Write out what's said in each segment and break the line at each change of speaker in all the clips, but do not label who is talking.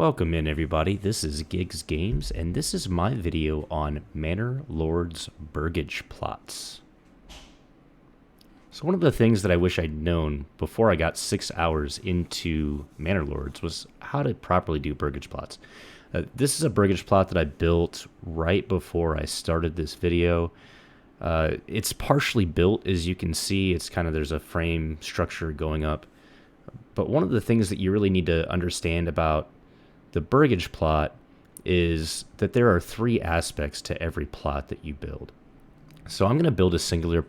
Welcome in everybody, this is Gigs Games, and this is my video on Manor Lords Burgage Plots. So one of the things that I wish I'd known before I got 6 hours into Manor Lords was how to properly do Burgage Plots. This is a Burgage Plot that I built right before I started this video. It's partially built, as you can see. It's kind of, there's a frame structure going up. But one of the things that you really need to understand about the Burgage Plot is that there are three aspects to every plot that you build. So I'm going to build a singular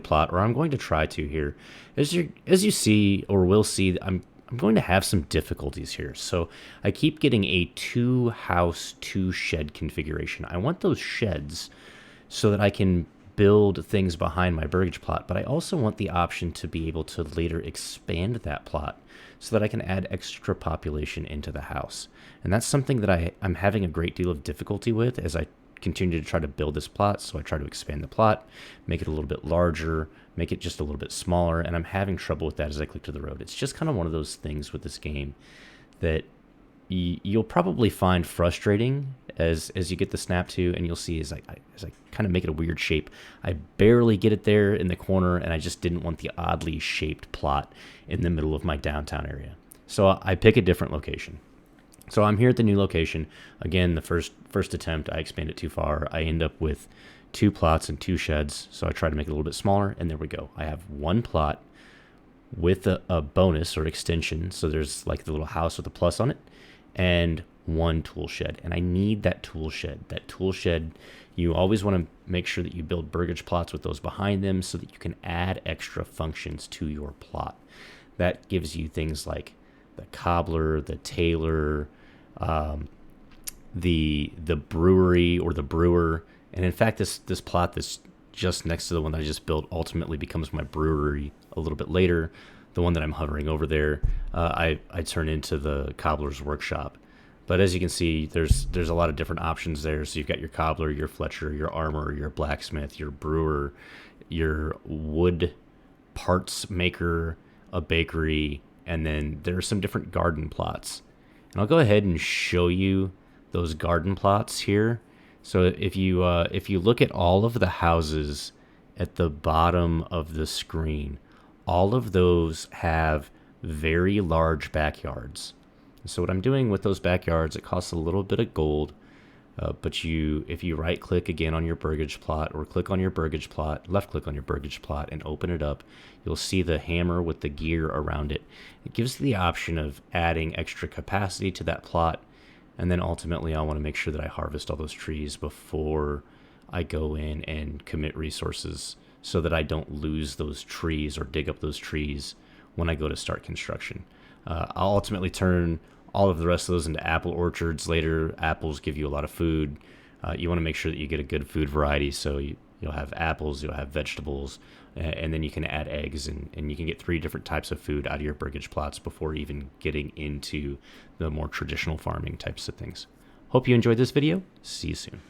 plot, or I'm going to try to here. As you see, or will see, I'm going to have some difficulties here. So I keep getting a 2-house, 2-shed configuration. I want those sheds so that I can build things behind my Burgage Plot, but I also want the option to be able to later expand that plot so that I can add extra population into the house. And that's something that I'm having a great deal of difficulty with as I continue to try to build this plot. So I try to expand the plot, make it a little bit larger, make it just a little bit smaller, and I'm having trouble with that as I click to the road. It's just kind of one of those things with this game that you'll probably find frustrating as you get the snap to, and you'll see as I kind of make it a weird shape, I barely get it there in the corner, and I just didn't want the oddly shaped plot in the middle of my downtown area. So I pick a different location. So I'm here at the new location. Again, the first attempt, I expand it too far. I end up with 2 plots and 2 sheds, so I try to make it a little bit smaller, and there we go. I have 1 plot with a bonus or extension, so there's like the little house with a plus on it, and 1 tool shed. And I need that tool shed. That tool shed, you always want to make sure that you build Burgage Plots with those behind them so that you can add extra functions to your plot. That gives you things like the cobbler, the tailor, the brewery or the brewer. And in fact, this plot that's just next to the one that I just built ultimately becomes my brewery a little bit later. The one that I'm hovering over there, I turn into the cobbler's workshop. But as you can see, there's a lot of different options there. So you've got your cobbler, your fletcher, your armor, your blacksmith, your brewer, your wood parts maker, a bakery, and then there are some different garden plots. And I'll go ahead and show you those garden plots here. So if you look at all of the houses at the bottom of the screen, all of those have very large backyards. So what I'm doing with those backyards, it costs a little bit of gold, but if you right click again on your Burgage Plot, or click on your Burgage Plot, left click on your Burgage Plot and open it up, you'll see the hammer with the gear around it. It gives you the option of adding extra capacity to that plot, and then ultimately I want to make sure that I harvest all those trees before I go in and commit resources so that I don't lose those trees or dig up those trees when I go to start construction. I'll ultimately turn all of the rest of those into apple orchards later. Apples give you a lot of food. You want to make sure that you get a good food variety, so you'll have apples, you'll have vegetables, and then you can add eggs, and you can get 3 different types of food out of your Burgage Plots before even getting into the more traditional farming types of things. Hope you enjoyed this video. See you soon.